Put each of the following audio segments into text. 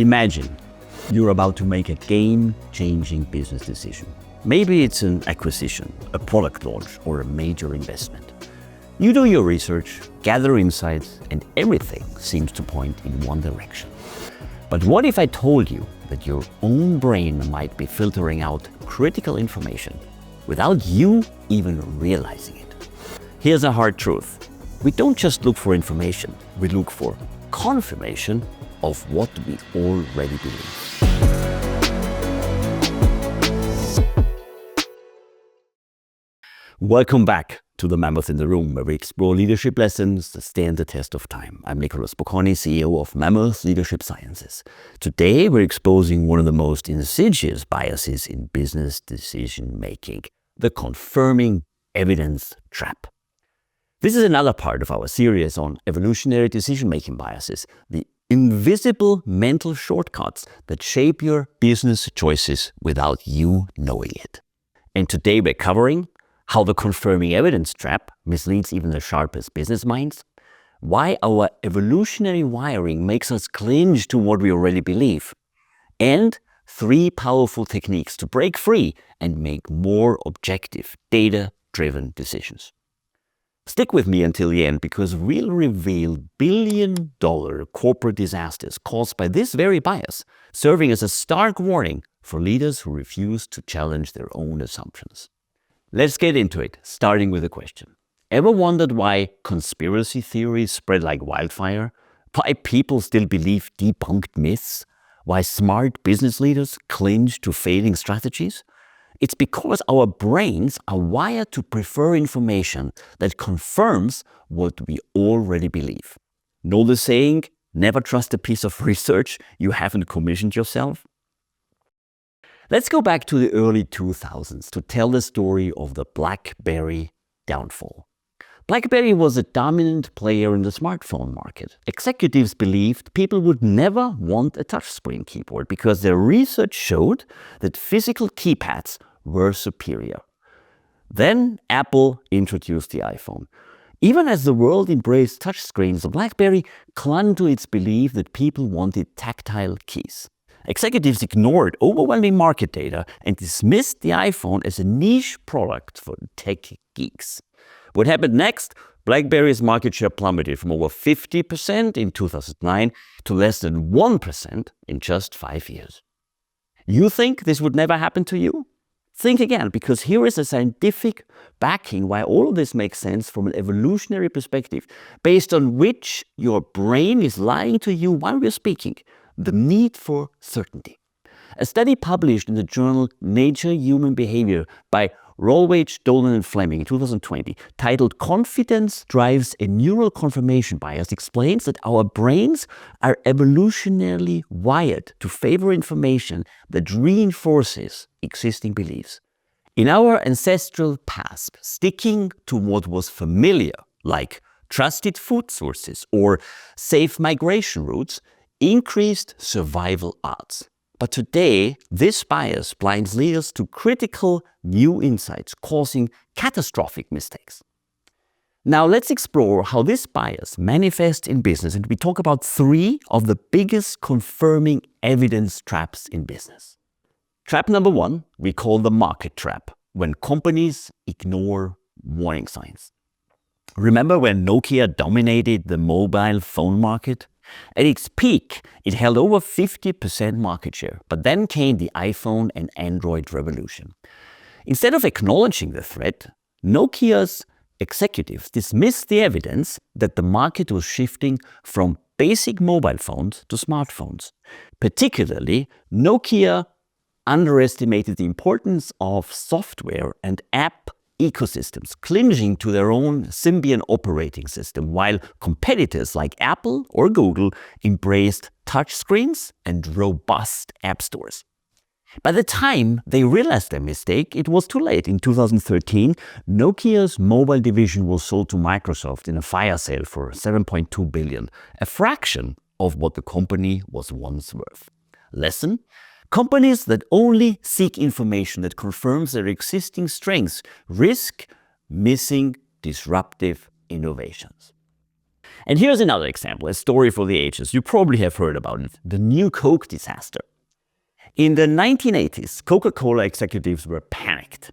Imagine you're about to make a game-changing business decision. Maybe it's an acquisition, a product launch, or a major investment. You do your research, gather insights, and everything seems to point in one direction. But what if I told you that your own brain might be filtering out critical information without you even realizing it? Here's a hard truth. We don't just look for information, we look for confirmation of what we already believe. Welcome back to the Mammoth in the Room, where we explore leadership lessons that stand the test of time. I'm Nicholas Bocconi, CEO of Mammoth Leadership Sciences. Today, we're exposing one of the most insidious biases in business decision-making, the confirming evidence trap. This is another part of our series on evolutionary decision-making biases, the invisible mental shortcuts that shape your business choices without you knowing it. And today we're covering how the confirming evidence trap misleads even the sharpest business minds, why our evolutionary wiring makes us cling to what we already believe, and 3 powerful techniques to break free and make more objective, data-driven decisions. Stick with me until the end, because we'll reveal billion-dollar corporate disasters caused by this very bias, serving as a stark warning for leaders who refuse to challenge their own assumptions. Let's get into it, starting with a question. Ever wondered why conspiracy theories spread like wildfire? Why people still believe debunked myths? Why smart business leaders cling to failing strategies? It's because our brains are wired to prefer information that confirms what we already believe. Know the saying, never trust a piece of research you haven't commissioned yourself? Let's go back to the early 2000s to tell the story of the Blackberry downfall. Blackberry was a dominant player in the smartphone market. Executives believed people would never want a touchscreen keyboard because their research showed that physical keypads were superior. Then Apple introduced the iPhone. Even as the world embraced touchscreens, the Blackberry clung to its belief that people wanted tactile keys. Executives ignored overwhelming market data and dismissed the iPhone as a niche product for tech geeks. What happened next? BlackBerry's market share plummeted from over 50% in 2009 to less than 1% in just 5 years. You think this would never happen to you? Think again, because here is a scientific backing why all of this makes sense from an evolutionary perspective, based on which your brain is lying to you while we're speaking: the need for certainty. A study published in the journal Nature Human Behavior by Rolwage, Dolan, and Fleming in 2020, titled "Confidence Drives a Neural Confirmation Bias," explains that our brains are evolutionarily wired to favor information that reinforces existing beliefs. In our ancestral past, sticking to what was familiar, like trusted food sources or safe migration routes, increased survival odds. But today, this bias blinds leaders to critical new insights, causing catastrophic mistakes. Now let's explore how this bias manifests in business, and we talk about 3 of the biggest confirming evidence traps in business. Trap number 1, we call the market trap, when companies ignore warning signs. Remember when Nokia dominated the mobile phone market? At its peak, it held over 50% market share, but then came the iPhone and Android revolution. Instead of acknowledging the threat, Nokia's executives dismissed the evidence that the market was shifting from basic mobile phones to smartphones. Particularly, Nokia underestimated the importance of software and app ecosystems, clinging to their own Symbian operating system, while competitors like Apple or Google embraced touchscreens and robust app stores. By the time they realized their mistake, it was too late. In 2013, Nokia's mobile division was sold to Microsoft in a fire sale for $7.2 billion, a fraction of what the company was once worth. Lesson: companies that only seek information that confirms their existing strengths risk missing disruptive innovations. And here's another example, a story for the ages. You probably have heard about it, the New Coke disaster. In the 1980s, Coca-Cola executives were panicked.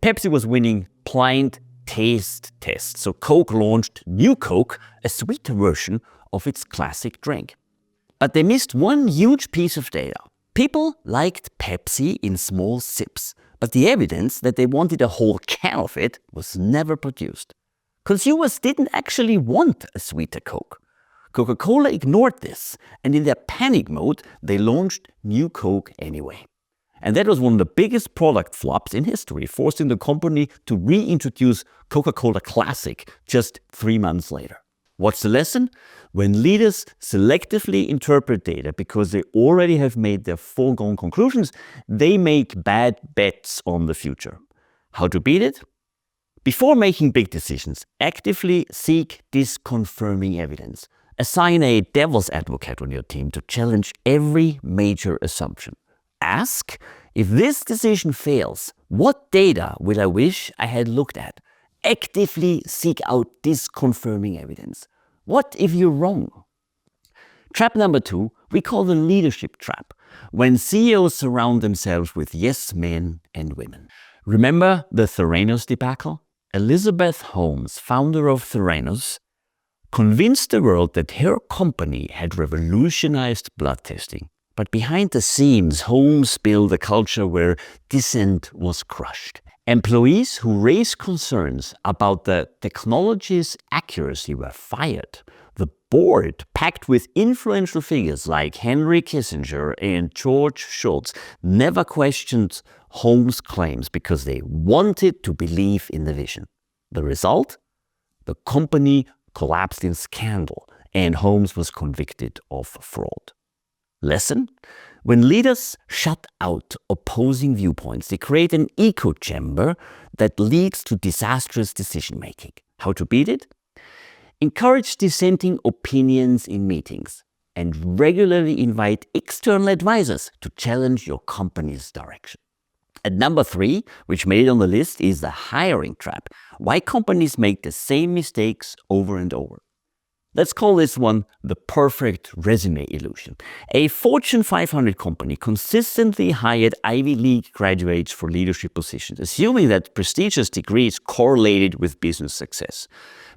Pepsi was winning blind taste tests, so Coke launched New Coke, a sweeter version of its classic drink. But they missed one huge piece of data. People liked Pepsi in small sips, but the evidence that they wanted a whole can of it was never produced. Consumers didn't actually want a sweeter Coke. Coca-Cola ignored this, and in their panic mode, they launched New Coke anyway. And that was one of the biggest product flops in history, forcing the company to reintroduce Coca-Cola Classic just 3 months later. What's the lesson? When leaders selectively interpret data because they already have made their foregone conclusions, they make bad bets on the future. How to beat it? Before making big decisions, actively seek disconfirming evidence. Assign a devil's advocate on your team to challenge every major assumption. Ask, if this decision fails, what data will I wish I had looked at? Actively seek out disconfirming evidence. What if you're wrong? Trap number 2, we call the leadership trap, when CEOs surround themselves with yes men and women. Remember the Theranos debacle? Elizabeth Holmes, founder of Theranos, convinced the world that her company had revolutionized blood testing. But behind the scenes, Holmes built a culture where dissent was crushed. Employees who raised concerns about the technology's accuracy were fired. The board, packed with influential figures like Henry Kissinger and George Shultz, never questioned Holmes' claims because they wanted to believe in the vision. The result? The company collapsed in scandal, and Holmes was convicted of fraud. Lesson? When leaders shut out opposing viewpoints, they create an echo chamber that leads to disastrous decision-making. How to beat it? Encourage dissenting opinions in meetings and regularly invite external advisors to challenge your company's direction. And number 3, which made it on the list, is the hiring trap. Why companies make the same mistakes over and over. Let's call this one the perfect resume illusion. A Fortune 500 company consistently hired Ivy League graduates for leadership positions, assuming that prestigious degrees correlated with business success.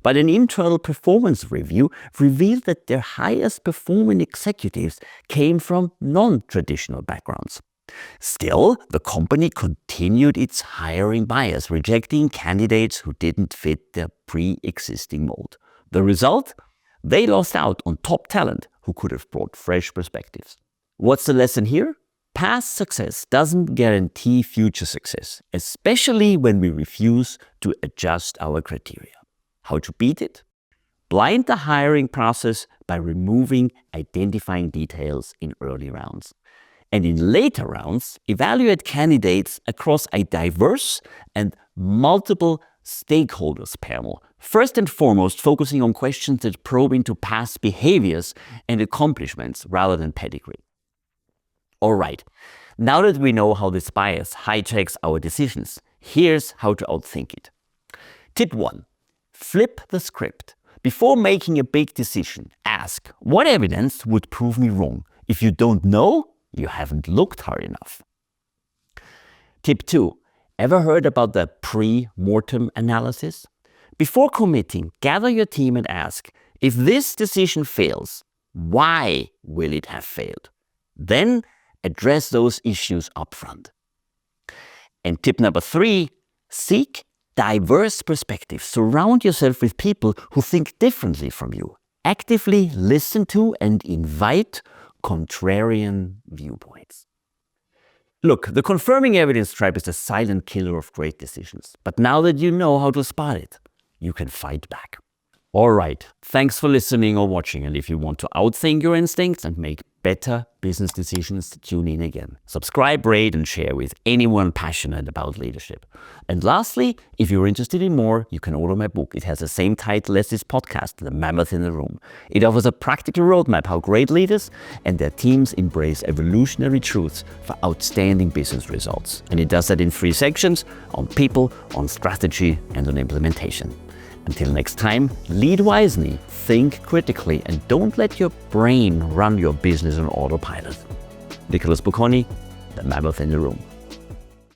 But an internal performance review revealed that their highest performing executives came from non-traditional backgrounds. Still, the company continued its hiring bias, rejecting candidates who didn't fit their pre-existing mold. The result? They lost out on top talent who could have brought fresh perspectives. What's the lesson here? Past success doesn't guarantee future success, especially when we refuse to adjust our criteria. How to beat it? Blind the hiring process by removing identifying details in early rounds. And in later rounds, evaluate candidates across a diverse and multiple stakeholders panel, first and foremost focusing on questions that probe into past behaviors and accomplishments rather than pedigree. All right, now that we know how this bias hijacks our decisions, here's how to outthink it. Tip 1. Flip the script. Before making a big decision, ask, what evidence would prove me wrong? If you don't know, you haven't looked hard enough. Tip 2. Ever heard about the pre-mortem analysis? Before committing, gather your team and ask, if this decision fails, why will it have failed? Then address those issues upfront. And tip number 3, seek diverse perspectives. Surround yourself with people who think differently from you. Actively listen to and invite contrarian viewpoints. Look, the confirming evidence trap is the silent killer of great decisions. But now that you know how to spot it, you can fight back. All right, thanks for listening or watching. And if you want to outthink your instincts and make better business decisions, tune in again. Subscribe, rate, and share with anyone passionate about leadership. And lastly, if you're interested in more, you can order my book. It has the same title as this podcast, The Mammoth in the Room. It offers a practical roadmap how great leaders and their teams embrace evolutionary truths for outstanding business results. And it does that in 3 sections on people, on strategy, and on implementation. Until next time, lead wisely, think critically, and don't let your brain run your business on autopilot. Nicholas Bocconi, the mammoth in the room.